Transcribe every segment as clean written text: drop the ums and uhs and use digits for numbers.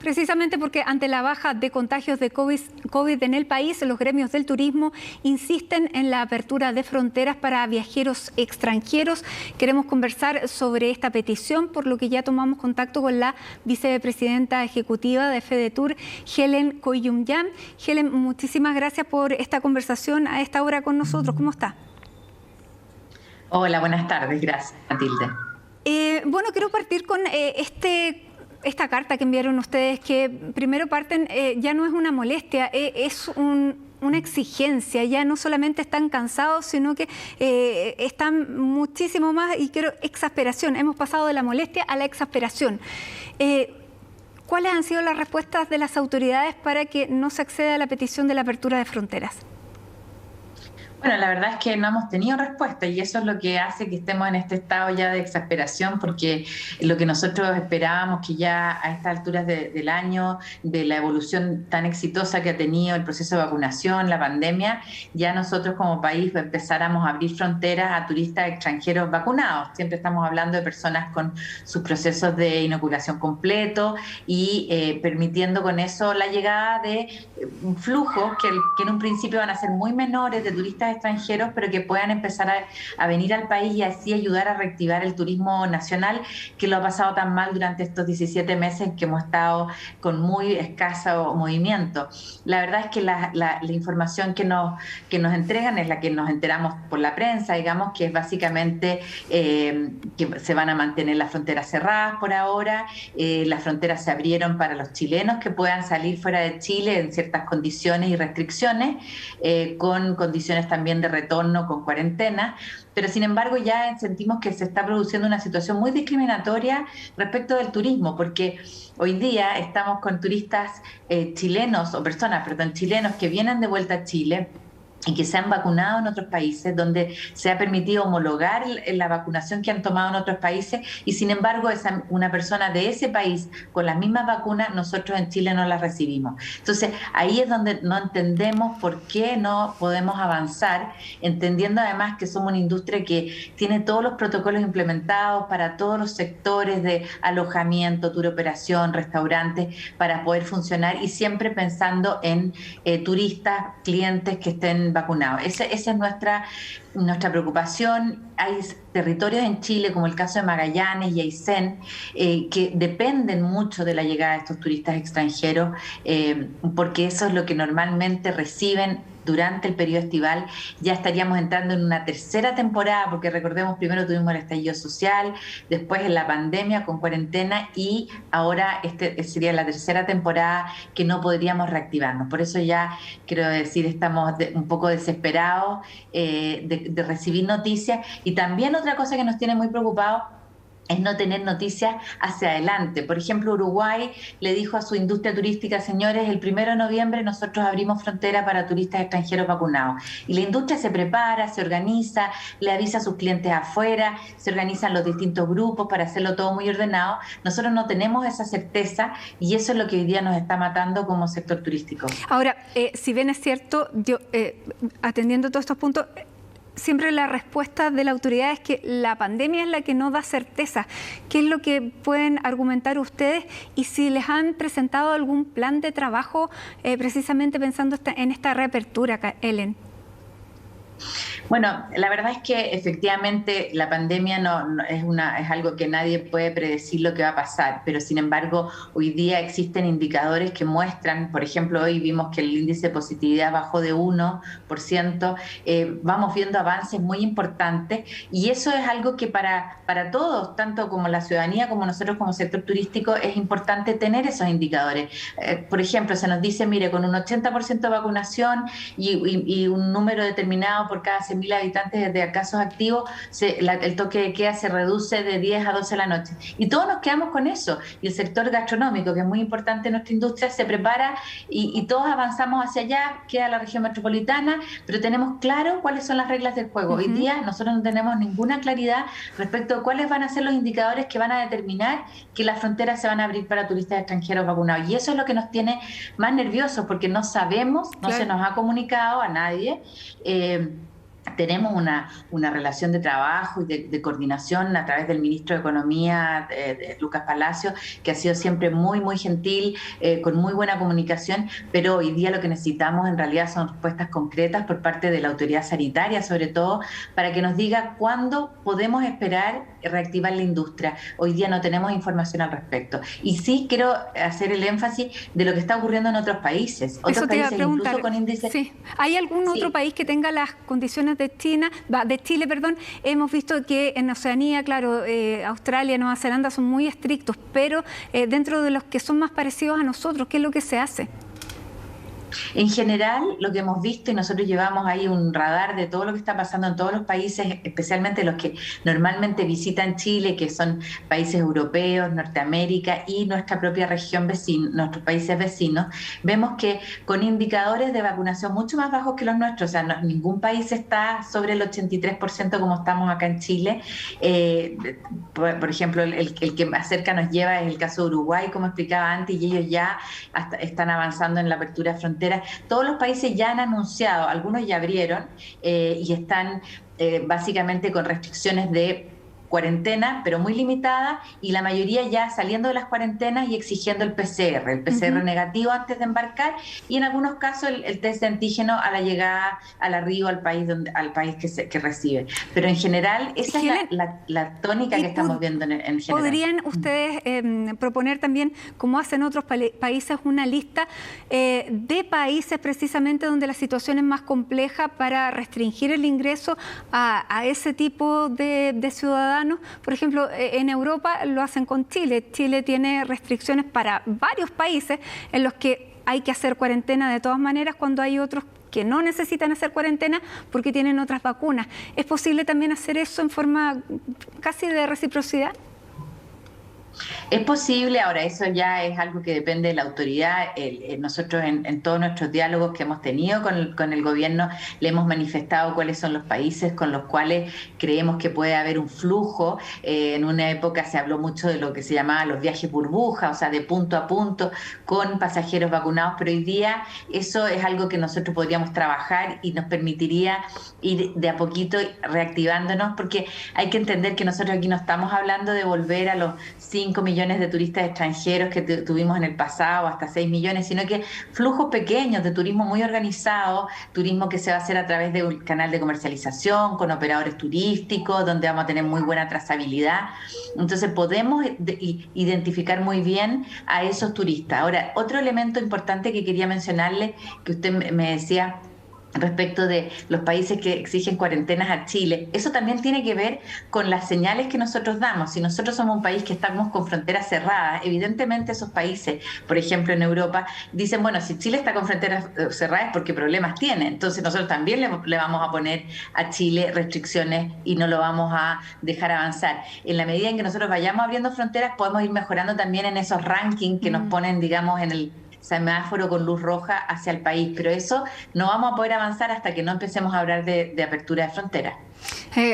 Precisamente porque ante la baja de contagios de COVID en el país, los gremios del turismo insisten en la apertura de fronteras para viajeros extranjeros. Queremos conversar sobre esta petición, por lo que ya tomamos contacto con la vicepresidenta ejecutiva de FEDETUR, Helen Koyumyan. Helen, muchísimas gracias por esta conversación a esta hora con nosotros. ¿Cómo está? Hola, buenas tardes. Gracias, Matilde. Bueno, quiero partir con esta carta que enviaron ustedes, que primero parten, ya no es una molestia, es una exigencia. Ya no solamente están cansados, sino que están muchísimo más, y quiero exasperación. Hemos pasado de la molestia a la exasperación. ¿Cuáles han sido las respuestas de las autoridades para que no se acceda a la petición de la apertura de fronteras? Bueno, la verdad es que no hemos tenido respuesta y eso es lo que hace que estemos en este estado ya de exasperación, porque lo que nosotros esperábamos, que ya a estas alturas del año, de la evolución tan exitosa que ha tenido el proceso de vacunación, la pandemia, ya nosotros como país empezáramos a abrir fronteras a turistas extranjeros vacunados. Siempre estamos hablando de personas con sus procesos de inoculación completo y permitiendo con eso la llegada de flujos que en un principio van a ser muy menores de turistas extranjeros, pero que puedan empezar a venir al país y así ayudar a reactivar el turismo nacional, que lo ha pasado tan mal durante estos 17 meses que hemos estado con muy escaso movimiento. La verdad es que la información que nos entregan es la que nos enteramos por la prensa, digamos, que es básicamente que se van a mantener las fronteras cerradas por ahora. Las fronteras se abrieron para los chilenos que puedan salir fuera de Chile en ciertas condiciones y restricciones, con condiciones también de retorno con cuarentena, pero sin embargo ya sentimos que se está produciendo una situación muy discriminatoria respecto del turismo, porque hoy día estamos con turistas chilenos, o personas, perdón, chilenos que vienen de vuelta a Chile y que se han vacunado en otros países, donde se ha permitido homologar la vacunación que han tomado en otros países, y sin embargo una persona de ese país con las mismas vacunas, nosotros en Chile no las recibimos. Entonces ahí es donde no entendemos por qué no podemos avanzar, entendiendo además que somos una industria que tiene todos los protocolos implementados para todos los sectores de alojamiento, tour operación, restaurantes, para poder funcionar, y siempre pensando en turistas, clientes que estén vacunados. Esa es nuestra preocupación. Hay territorios en Chile, como el caso de Magallanes y Aysén, que dependen mucho de la llegada de estos turistas extranjeros, porque eso es lo que normalmente reciben durante el periodo estival. Ya estaríamos entrando en una tercera temporada, porque recordemos, primero tuvimos el estallido social, después en la pandemia con cuarentena, y ahora sería la tercera temporada que no podríamos reactivarnos. Por eso ya, quiero decir, estamos un poco desesperados de recibir noticias. Y también otra cosa que nos tiene muy preocupados es no tener noticias hacia adelante. Por ejemplo, Uruguay le dijo a su industria turística: señores, el 1 de noviembre nosotros abrimos frontera para turistas extranjeros vacunados. Y la industria se prepara, se organiza, le avisa a sus clientes afuera, se organizan los distintos grupos para hacerlo todo muy ordenado. Nosotros no tenemos esa certeza, y eso es lo que hoy día nos está matando como sector turístico. Ahora, si bien es cierto, yo atendiendo todos estos puntos, siempre la respuesta de la autoridad es que la pandemia es la que no da certeza. ¿Qué es lo que pueden argumentar ustedes? Y si les han presentado algún plan de trabajo precisamente pensando en esta reapertura, Helen. Bueno, la verdad es que efectivamente la pandemia es algo que nadie puede predecir lo que va a pasar, pero sin embargo hoy día existen indicadores que muestran, por ejemplo, hoy vimos que el índice de positividad bajó de 1%, vamos viendo avances muy importantes, y eso es algo que para todos, tanto como la ciudadanía como nosotros como sector turístico, es importante tener esos indicadores. Por ejemplo, se nos dice, mire, con un 80% de vacunación y un número determinado por cada 100.000 habitantes de casos activos, el toque de queda se reduce de 10 a 12 de la noche. Y todos nos quedamos con eso. Y el sector gastronómico, que es muy importante en nuestra industria, se prepara y todos avanzamos hacia allá, queda la región metropolitana, pero tenemos claro cuáles son las reglas del juego. Hoy día nosotros no tenemos ninguna claridad respecto a cuáles van a ser los indicadores que van a determinar que las fronteras se van a abrir para turistas extranjeros vacunados. Y eso es lo que nos tiene más nerviosos, porque no sabemos, no se nos ha comunicado a nadie tenemos una relación de trabajo y de coordinación a través del ministro de Economía, Lucas Palacio, que ha sido siempre muy, muy gentil, con muy buena comunicación, pero hoy día lo que necesitamos en realidad son respuestas concretas por parte de la autoridad sanitaria, sobre todo, para que nos diga cuándo podemos esperar reactivar la industria. Hoy día no tenemos información al respecto. Y sí quiero hacer el énfasis de lo que está ocurriendo en otros países. Eso te iba a países preguntar. Incluso con índices... Sí. ¿Hay algún otro país que tenga las condiciones de Chile, perdón? Hemos visto que en Oceanía, claro, Australia, Nueva Zelanda son muy estrictos, pero dentro de los que son más parecidos a nosotros, ¿qué es lo que se hace? En general, lo que hemos visto, y nosotros llevamos ahí un radar de todo lo que está pasando en todos los países, especialmente los que normalmente visitan Chile, que son países europeos, Norteamérica y nuestra propia región vecina, nuestros países vecinos, vemos que con indicadores de vacunación mucho más bajos que los nuestros, o sea, ningún país está sobre el 83% como estamos acá en Chile. Por ejemplo, el que más cerca nos lleva es el caso de Uruguay, como explicaba antes, y ellos ya están avanzando en la apertura fronteriza. Todos los países ya han anunciado, algunos ya abrieron y están básicamente con restricciones de cuarentena, pero muy limitada, y la mayoría ya saliendo de las cuarentenas y exigiendo el PCR negativo antes de embarcar, y en algunos casos el test de antígeno a la llegada, al arribo al país que recibe. Pero en general esa es la tónica que estamos viendo en general. ¿Podrían ustedes proponer también, como hacen otros países, una lista de países precisamente donde la situación es más compleja para restringir el ingreso a ese tipo de ciudadanos? Por ejemplo, en Europa lo hacen con Chile. Chile tiene restricciones para varios países en los que hay que hacer cuarentena de todas maneras, cuando hay otros que no necesitan hacer cuarentena porque tienen otras vacunas. ¿Es posible también hacer eso en forma casi de reciprocidad? Es posible, ahora eso ya es algo que depende de la autoridad. Nosotros en todos nuestros diálogos que hemos tenido con el gobierno le hemos manifestado cuáles son los países con los cuales creemos que puede haber un flujo. En una época se habló mucho de lo que se llamaba los viajes burbuja, o sea, de punto a punto con pasajeros vacunados, pero hoy día eso es algo que nosotros podríamos trabajar y nos permitiría ir de a poquito reactivándonos, porque hay que entender que nosotros aquí no estamos hablando de volver a los 5 millones de turistas extranjeros que tuvimos en el pasado, hasta 6 millones, sino que flujos pequeños de turismo muy organizado, turismo que se va a hacer a través de un canal de comercialización, con operadores turísticos, donde vamos a tener muy buena trazabilidad. Entonces podemos identificar muy bien a esos turistas. Ahora, otro elemento importante que quería mencionarle, que usted me decía respecto de los países que exigen cuarentenas a Chile, eso también tiene que ver con las señales que nosotros damos. Si nosotros somos un país que estamos con fronteras cerradas, evidentemente esos países, por ejemplo en Europa, dicen, bueno, si Chile está con fronteras cerradas es porque problemas tiene, entonces nosotros también le vamos a poner a Chile restricciones y no lo vamos a dejar avanzar. En la medida en que nosotros vayamos abriendo fronteras, podemos ir mejorando también en esos rankings que nos ponen, digamos, en el semáforo con luz roja hacia el país, pero eso no vamos a poder avanzar hasta que no empecemos a hablar de apertura de fronteras.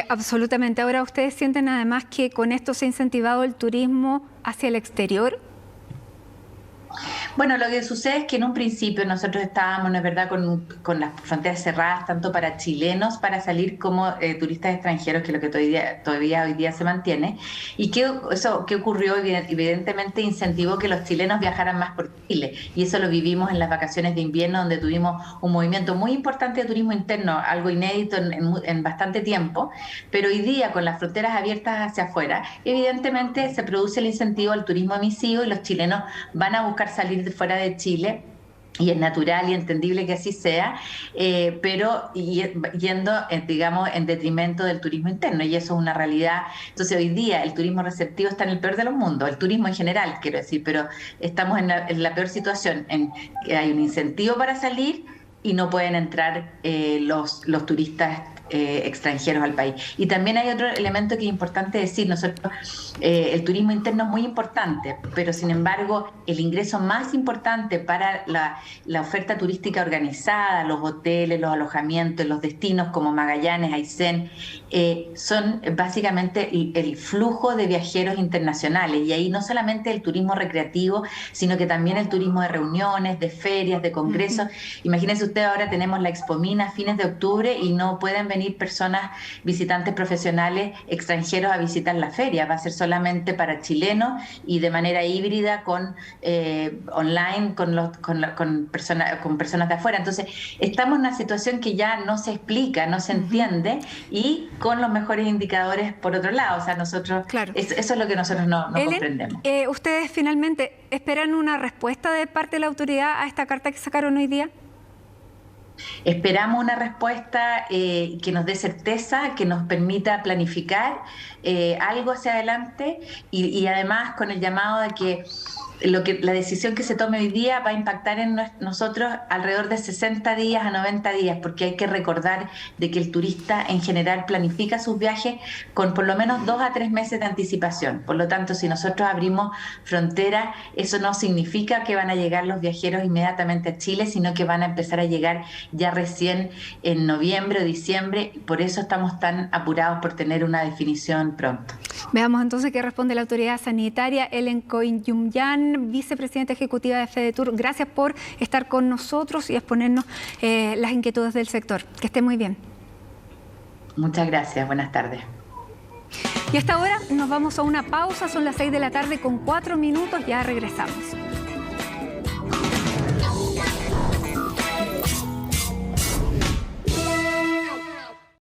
Absolutamente. Ahora, ¿ustedes sienten además que con esto se ha incentivado el turismo hacia el exterior? Bueno, lo que sucede es que en un principio nosotros estábamos, ¿no es verdad?, con las fronteras cerradas tanto para chilenos para salir como turistas extranjeros, que es lo que todavía hoy día se mantiene. ¿Y qué ocurrió? Evidentemente incentivó que los chilenos viajaran más por Chile, y eso lo vivimos en las vacaciones de invierno, donde tuvimos un movimiento muy importante de turismo interno, algo inédito en bastante tiempo, pero hoy día con las fronteras abiertas hacia afuera, evidentemente se produce el incentivo al turismo emisivo y los chilenos van a buscar salir de fuera de Chile, y es natural y entendible que así sea, pero yendo, digamos, en detrimento del turismo interno, y eso es una realidad. Entonces hoy día el turismo receptivo está en el peor de los mundos, el turismo en general, quiero decir, pero estamos en la peor situación, en que hay un incentivo para salir y no pueden entrar los turistas extranjeros al país. Y también hay otro elemento que es importante decir. Nosotros, el turismo interno es muy importante, pero sin embargo el ingreso más importante para la oferta turística organizada, los hoteles, los alojamientos, los destinos como Magallanes, Aysén, son básicamente el flujo de viajeros internacionales, y ahí no solamente el turismo recreativo, sino que también el turismo de reuniones, de ferias, de congresos. Imagínense usted, ahora tenemos la Expomina a fines de octubre y no pueden venir venir personas, visitantes profesionales extranjeros a visitar la feria. Va a ser solamente para chilenos y de manera híbrida con online con personas de afuera. Entonces, estamos en una situación que ya no se explica, no se entiende, y con los mejores indicadores por otro lado. O sea, nosotros, claro. eso es lo que nosotros no Ellen, comprendemos. ¿Ustedes finalmente esperan una respuesta de parte de la autoridad a esta carta que sacaron hoy día? Esperamos una respuesta que nos dé certeza, que nos permita planificar algo hacia adelante y además con el llamado de que la decisión que se tome hoy día va a impactar en nosotros alrededor de 60 días a 90 días, porque hay que recordar de que el turista en general planifica sus viajes con por lo menos 2 a 3 meses de anticipación. Por lo tanto, si nosotros abrimos fronteras, eso no significa que van a llegar los viajeros inmediatamente a Chile, sino que van a empezar a llegar ya recién en noviembre o diciembre. Por eso estamos tan apurados por tener una definición pronto. Veamos entonces qué responde la autoridad sanitaria. Ellen Koyunyan, vicepresidenta ejecutiva de FEDETUR, gracias por estar con nosotros y exponernos las inquietudes del sector. Que esté muy bien. Muchas gracias, buenas tardes. Y hasta ahora nos vamos a una pausa, son las 6 de la tarde con 4 minutos, ya regresamos.